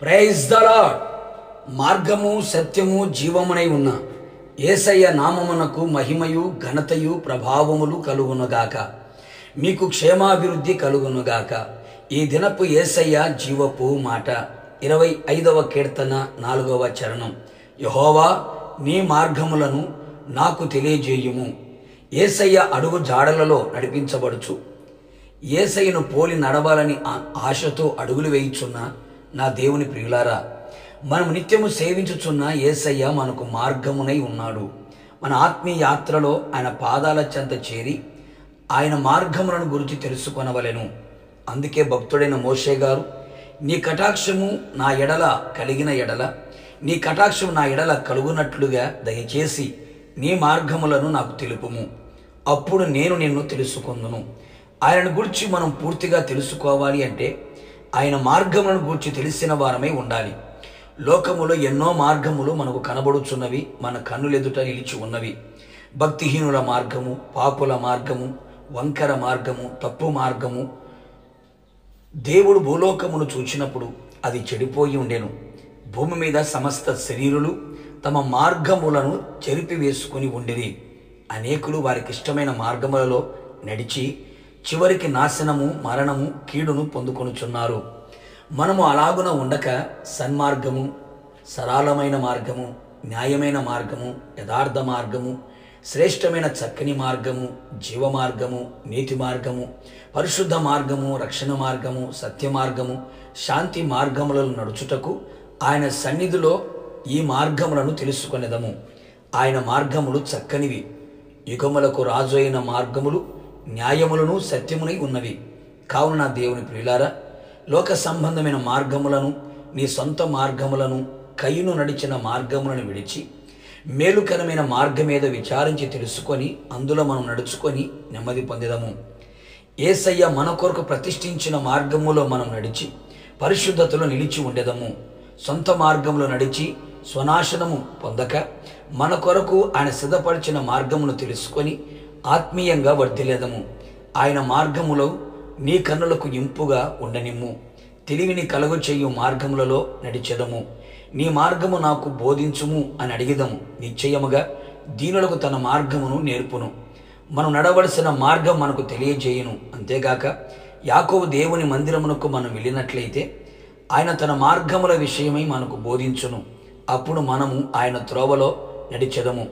Praise the lord. మార్గము సత్యము జీవమునై ఉన్న యేసయ్య నామమునకు మహిమయు ఘనతయు ప్రభావములు కలుగునుగాక. మీకు క్షేమాభివృద్ధి కలుగునుగాక. ఈ దినపు యేసయ్య జీవపు మాట 25వ కీర్తన 4వ చరణం. యెహోవా నీ మార్గములను నాకు తెలియజేయుము. యేసయ్య అడుగు జాడలలో నడిపించబడుచు యేసయ్యను పోలి నడవాలని ఆశతో అడుగులు వేయుచున్న నా దేవుని ప్రియులారా, మనం నిత్యము సేవించుచున్న యేసయ్య మనకు మార్గమునై ఉన్నాడు. మన ఆత్మీయ యాత్రలో ఆయన పాదాల చెంత చేరి ఆయన మార్గములను గురించి తెలుసుకొనవలెను. అందుకే భక్తుడైన మోషే గారు, నీ కటాక్షము నా ఎడల కలిగిన ఎడల, నీ కటాక్షము నా ఎడల కలుగునట్లుగా దయచేసి నీ మార్గములను నాకు తెలుపుము, అప్పుడు నేను నిన్ను తెలుసుకొందును. ఆయనను గురించి మనం పూర్తిగా తెలుసుకోవాలి అంటే ఆయన మార్గములను గురించి తెలిసిన వారమై ఉండాలి. లోకములో ఎన్నో మార్గములు మనకు కనబడుచున్నవి, మన కన్నులెదుట నిలిచి ఉన్నవి. భక్తిహీనుల మార్గము, పాపుల మార్గము, వంకర మార్గము, తప్పు మార్గము. దేవుడు భూలోకమును చూచినప్పుడు అది చెడిపోయి ఉండెను. భూమి మీద సమస్త శరీరులు తమ మార్గములను చెరిపివేసుకుని ఉండిరి. అనేకులు వారికి ఇష్టమైన మార్గములలో నడిచి చివరికి నాశనము, మరణము, కీడును పొందుకొనుచున్నారు. మనము అలాగున ఉండక సన్మార్గము, సరళమైన మార్గము, న్యాయమైన మార్గము, యథార్థ మార్గము, శ్రేష్టమైన చక్కని మార్గము, జీవ మార్గము, నీతి మార్గము, పరిశుద్ధ మార్గము, రక్షణ మార్గము, సత్య మార్గము, శాంతి మార్గములను నడుచుటకు ఆయన సన్నిధిలో ఈ మార్గములను తెలుసుకొనేదము. ఆయన మార్గములు చక్కనివి, యుగములకు రాజు అయిన మార్గములు న్యాయములను సత్యమునై ఉన్నవి. కావున నా దేవుని ప్రియులారా, లోక సంబంధమైన మార్గములను, నీ సొంత మార్గములను, కయ్యను నడిచిన మార్గములను విడిచి మేలుకరమైన మార్గమేద విచారించి తెలుసుకొని అందులో మనం నడుచుకొని నెమ్మది పొందేదము. యేసయ్య మన కొరకు ప్రతిష్ఠించిన మార్గములో మనం నడిచి పరిశుద్ధతలో నిలిచి ఉండేదము. సొంత మార్గంలో నడిచి స్వనాశనము పొందక మన కొరకు ఆయన సిద్ధపరిచిన మార్గమును తెలుసుకొని ఆత్మీయంగా వర్ధిల్లేదము. ఆయన మార్గములో నీ కన్నులకు ఇంపుగా ఉండనిమ్ము. తెలివిని కలుగు చేయు మార్గములలో నడిచెదము. నీ మార్గము నాకు బోధించుము అని అడిగిదము. నిశ్చయముగా దీనులకు తన మార్గమును నేర్పును. మనం నడవలసిన మార్గం మనకు తెలియజేయును. అంతేగాక యాకోబు దేవుని మందిరమునకు మనం వెళ్ళినట్లయితే ఆయన తన మార్గముల విషయమై మనకు బోధించును. అప్పుడు మనము ఆయన త్రోవలో నడిచెదము.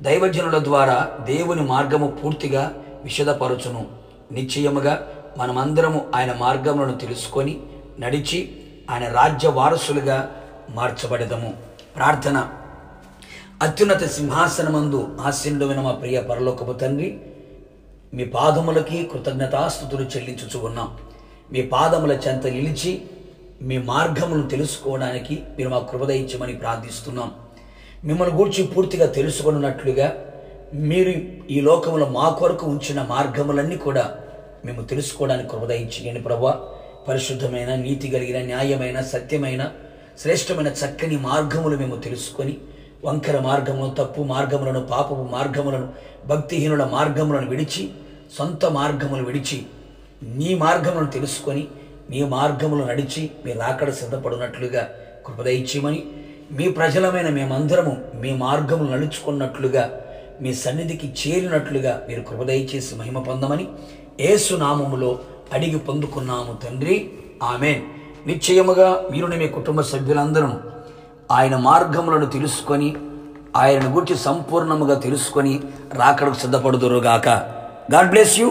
దైవజనుల ద్వారా దేవుని మార్గము పూర్తిగా విశదపరచును. నిశ్చయముగా మనమందరము ఆయన మార్గములను తెలుసుకొని నడిచి ఆయన రాజ్య వారసులుగా మార్చబడదము. ప్రార్థన. అత్యున్నత సింహాసనమందు ఆసీనుడైన మా ప్రియ పరలోకపు తండ్రి, మీ పాదములకి కృతజ్ఞతాస్తుతులు చెల్లించుచు ఉన్నాం. మీ పాదముల చెంత నిలిచి మీ మార్గములను తెలుసుకోవడానికి మీరు మా కృప దయచేయమని ప్రార్థిస్తున్నాం. మిమ్మల్ని గూర్చి పూర్తిగా తెలుసుకున్నట్లుగా మీరు ఈ లోకములో మా కొరకు ఉంచిన మార్గములన్నీ కూడా మేము తెలుసుకోవడానికి కృప దయచేయండి ప్రభువా. పరిశుద్ధమైన, నీతి కలిగిన, న్యాయమైన, సత్యమైన, శ్రేష్టమైన చక్కని మార్గములు మేము తెలుసుకొని వంకర మార్గములను, తప్పు మార్గములను, పాపపు మార్గములను, భక్తిహీనుల మార్గములను విడిచి సొంత మార్గములు విడిచి నీ మార్గములను తెలుసుకొని నీ మార్గములు నడిచి మీరు రాకడ సిద్ధపడినట్లుగా కృప దయచేయమని, మీ ప్రజలమైన మేమందరము మీ మార్గములు నడుచుకున్నట్లుగా మీ సన్నిధికి చేరినట్లుగా మీరు కృప దయచేసి మహిమ పొందమని యేసు నామములో అడిగి పొందుకున్నాము తండ్రి, ఆమేన్. నిశ్చయముగా మీరుని మీ కుటుంబ సభ్యులందరూ ఆయన మార్గములను తెలుసుకొని ఆయనను గురించి సంపూర్ణముగా తెలుసుకొని రాకడకు సిద్ధపడుదురుగాక. God bless you.